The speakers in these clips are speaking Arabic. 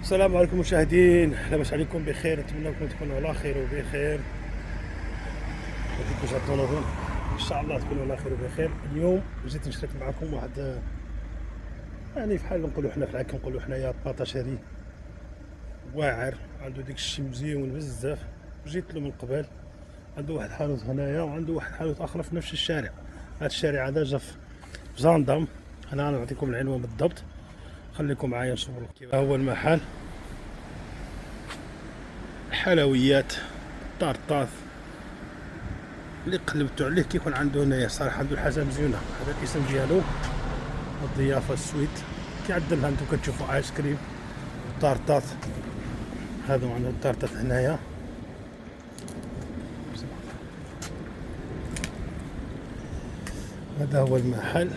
السلام عليكم مشاهدين، لاباس عليكم بخير؟ نتمنى انكم تكونوا على خير وبخير. ما تكونش الطونوبيل ان شاء الله تكونوا على خير وبخير. اليوم جيت نشارك معكم واحد يعني بحال نقولوا حنا في العك نقولوا حنايا باطاشيري واعر، عنده ديك الشيء مزيون بزاف. جيت له من قبل، عنده واحد الحانوت هنايا وعنده واحد الحانوت اخر في نفس الشارع. هذا الشارع هذا جا في زاندام. انا نعطيكم العنوان بالضبط، خليكم معايا نشوفوا كيف هو المحل. حلويات، طارطات اللي قلبتو عليه كيكون عنده هنايا صراحه عنده الحاجه مزيونه. هذا الاسم ديالو الضيافه السويت. كيعدلها انتم كتشوفوا ايس كريم طارطات. هادو عندنا الطارطات هنايا. هذا هو المحل،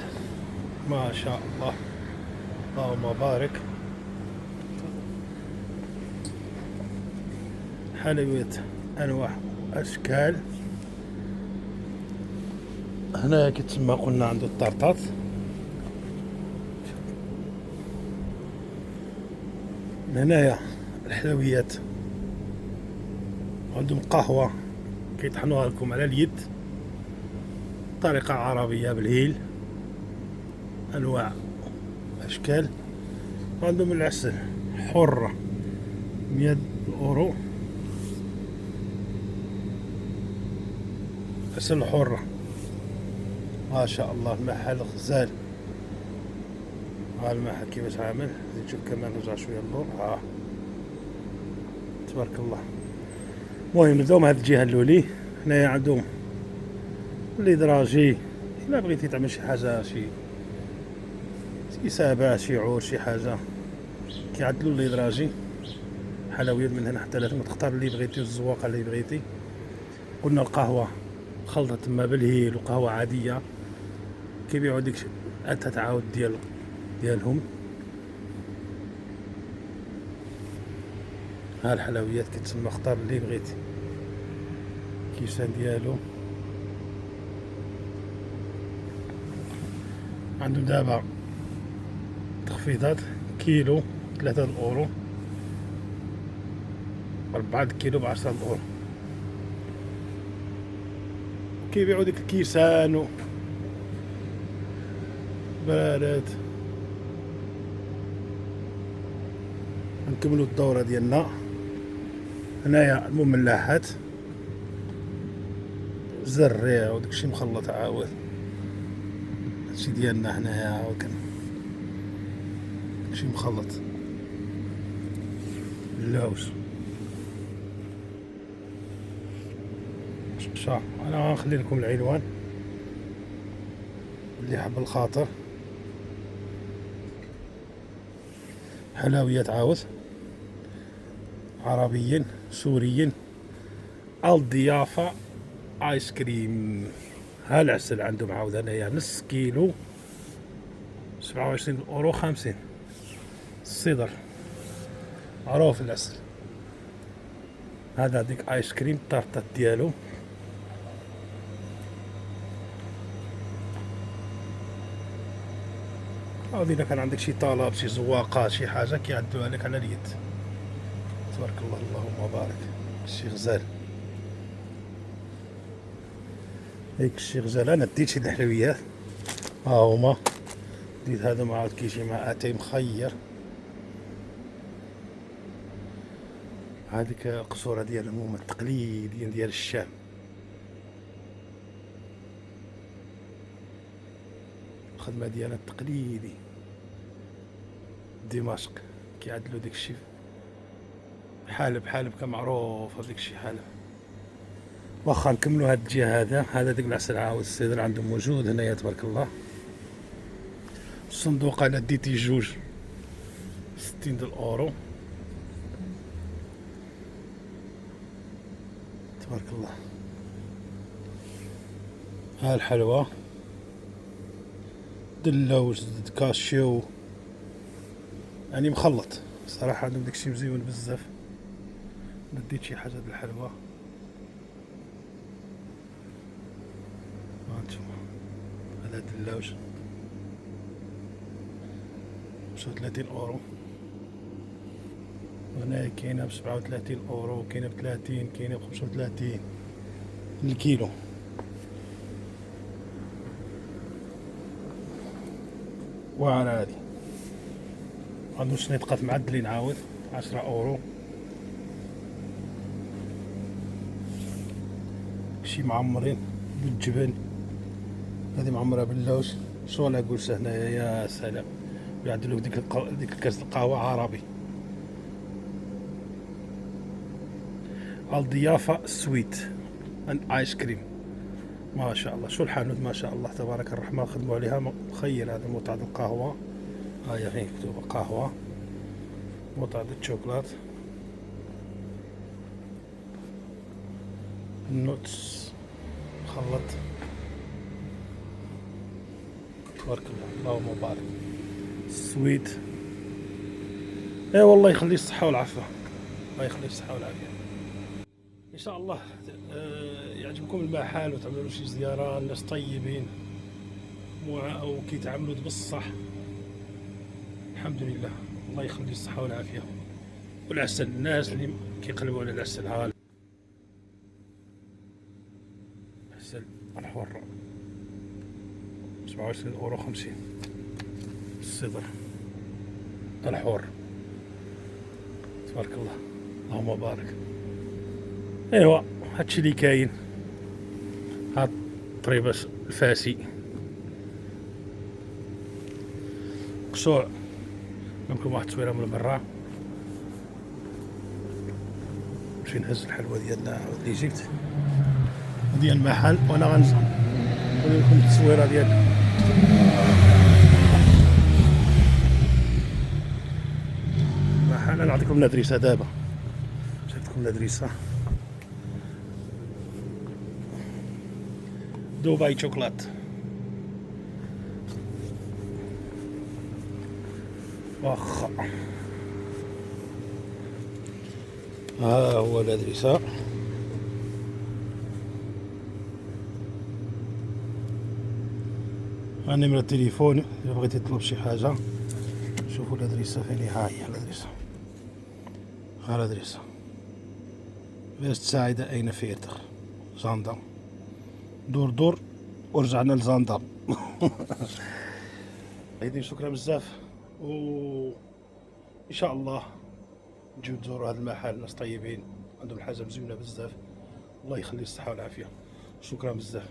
ما شاء الله اللهم بارك. حلويات انواع اشكال. هنا كتسمى قلنا عنده الطارطات. من هنايا الحلويات، عندهم قهوة كيطحنوها لكم على اليد طريقة عربية بالهيل، أنواع أشكال. عندهم العسل حرة 100 أورو، عسل حرة ما شاء الله. المحل غزال. ها المحل كيفاش عامل، زيد تشوف كمان نرجع شوية اللور. تبارك الله. المهم نبداو من هاد الجهة اللولي. هنايا عندهم الإدراجي، إلا بغيتي تعمل شي حاجة، شي سابع، شي عور، شي حاجة كيعدلوا الإدراجي. حلويات من هنا حتى لازم تختار اللي بغيتي والزواقة اللي بغيتي. قلنا القهوة خلطة تما بالهيل وقهوة عادية، كيبيعوا ديك تعاود ديالهم. ها الحلويات كتسمى، اختار اللي بغيتي. كيسان ديالو عندهم دابا تخفيضات. كيلو 3 أورو، 4 كيلو ب10 أورو. كيبيعوا ديك الكيسان وبرارات. نكملوا الدورة ديالنا. هنايا المملحات، زريع وداكشي مخلط عاود. هادشي ديالنا هنايا عاود داكشي مخلط. اللوز شا انا غنخلي لكم العنوان اللي حب الخاطر. حلويات عاود عربيين سوريين. الضيافة ايس كريم. ها العسل عندهم عاود هنايا نص كيلو 27 أورو 50. الصدر معروف العسل. هذا ديك ايس كريم طارطات ديالو. هذه اذا كان عندك شي طلب، شي زواقه، شي حاجه كيعدوها لك على اليد. تبارك الله اللهم بارك. الشي غزال، هيك الشي غزال. انا ديت شي الحلويات ها هما. ديت هذا ما عاد كيجي مع اتاي مخير. هذيك القصوره ديالهم هما التقليديين ديال الشام. الخدمه ديالها التقليدي دمشق. كيعدلوا ديك الشي حالب حالب كمعروف هذيك الشي حالب. واخا نكملوا هاد الجهه. هذا ديك العسل عاود الصدر عندهم موجود هنايا تبارك الله. الصندوق انا ديتي جوج 60 أورو تبارك الله. ها الحلوى دلوز كاشيو، يعني مخلط صراحة. عندهم داكشي مزيون بزاف. نديت شي حاجة د الحلوى. هانتوما هذا دلوج 35 أورو. هنا كاينه ب37 €، كاينه ب30، كاينه ب35 الكيلو. واعرة هادي عندو شنيطقات معدلين عاود 10 €. شي معمرين بالجبن، هذه معمرة باللوز. شغل اقولش هنايا يا سلام، يعدلوك ديك الكاس القهوة عربي. الضيافة سويت اند ايس كريم، ما شاء الله. شو الحانوت ما شاء الله تبارك الرحمن، خدموا عليها مخيل. هذا متعة القهوة، هاي هي مكتوبة قهوة، متعة الشوكولات، النوتس خلط. تبارك الله اللهم بارك. سويت، اي والله يخلي الصحة والعافية، الله يخلي الصحة والعافية. ان شاء الله يعجبكم المحل وتعملوا شي زيارة. الناس طيبين وكيتعاملوا بالصح، الحمد لله. الله يخلي الصحة والعافية والعسل. الناس اللي كيقلبوا على العسل، ها العسل الحر 27,50€. الصدر الحر تبارك الله اللهم بارك. ايوا هادشي اللي كاين. هاد طريبس الفاسي قشوع، ممكن واحد التصويره من برا. نمشي نهز الحلوى ديالنا اللي جبت ديال المحل، وانا غنزل نوري لكم التصويره ديال المحل. انا نعطيكم الادريسه دابا، جبت لكم الادريسه. دبي شوكولات، واخا ها هو الادريسه. ها نمرة التليفون اذا بغيتي تطلب شي حاجه. شوفوا الادريسه فين هي، ها هي الادريسه، ها الادريسه. بس سعيدة أين فيرتر زاندام، دور ورجعنا لزاندام. هيدي شكرا بزاف، و ان شاء الله تجيو تزوروا هذا المحل. ناس طيبين عندهم الحاجه مزيونه بزاف، الله يخلي الصحه والعافيه. شكرا بزاف.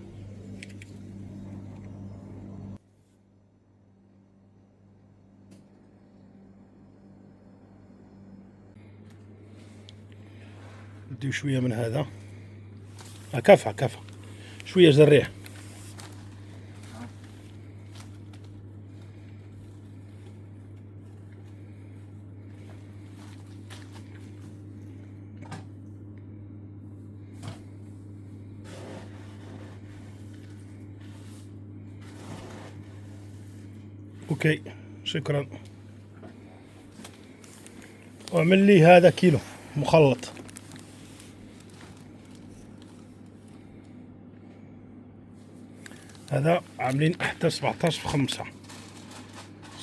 نديو شويه من هذا، كفى شويه زريح. اوكي شكرا. واعمل لي هذا كيلو مخلط. هذا عاملين حتى 17 في 5،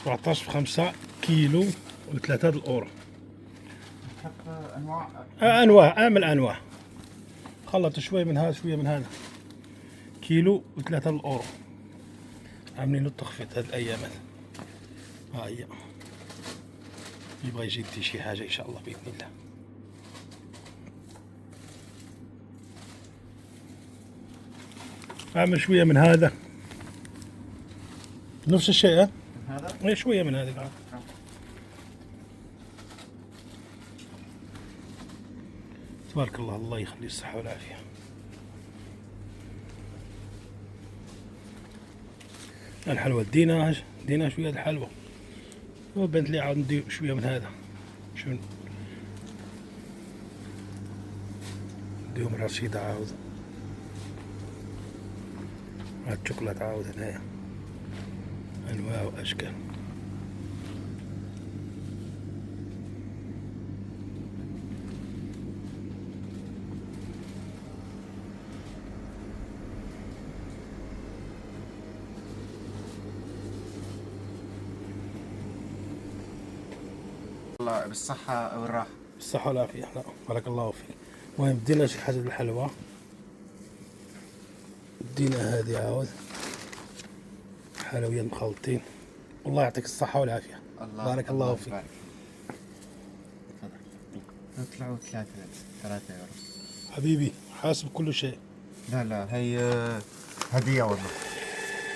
17 في 5 كيلو و3 €. انواع اعمل انواع، خلط شوي من هذا شويه من هذا، كيلو و3 €. عاملين التخفيض هاد الايامات. ها هي يبغى يجي يدي شي حاجه ان شاء الله باذن الله. اعمل شويه من هذا نفس الشيء. هذا شويه من هذا. تبارك الله، الله يخلي الصحه والعافيه. الحلوى دينا شويه الحلوى، وبنت لي عاود ندير شويه من هذا. شنو نديهم رشيدة عاود، هاد الشوكولات عاود هنايا انواع واشكال. الله بالصحة والراحة. بالصحة والعافية. لا بارك الله فيك. المهم بدينا شي حاجة الحلوى، بدينا هذه عاود حلويات مخلطين. والله يعطيك الصحة والعافية. بارك الله فيك. طلعوا 3 يورو. حبيبي حاسب كل شيء. لا هي هدية والله.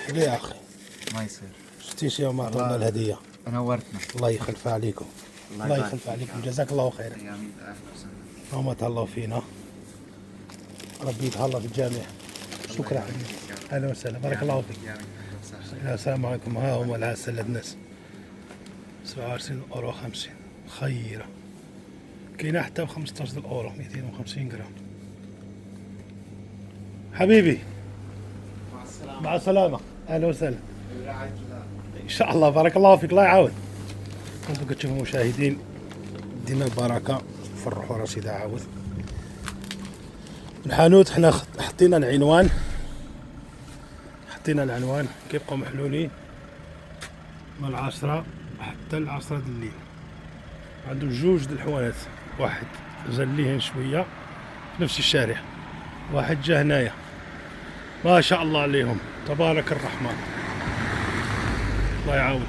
ليه يا أخي؟ ما يصير. 60 يوم ما أعطونا الهدية. نورتنا. الله يخلف عليكم. الله يخلف عليكم، جزاك الله خيرا. ما تهلاو فينا، ربي يتهلا في الجميع. شكرا حبيبي. اهلا وسهلا، بارك الله فيك. السلام عليكم. ها هم العسل الناس 27 اورو 50 خيره. كاينه حتى ب 15 اورو 250 غرام. حبيبي مع السلامه. اهلا وسهلا. ان شاء الله. بارك الله فيك. الله يعاود. كنتم كتشوفوا مشاهدين، دينا البركه فرحوا رشيد عاود. الحانوت حنا حطينا العنوان كيبقاو محلولين من 10 حتى 10 د الليل. عندهم 2 د الحوانات، واحد زال ليهن شويه في نفس الشارع، واحد جا هنايا. ما شاء الله عليهم تبارك الرحمن. الله يعاون.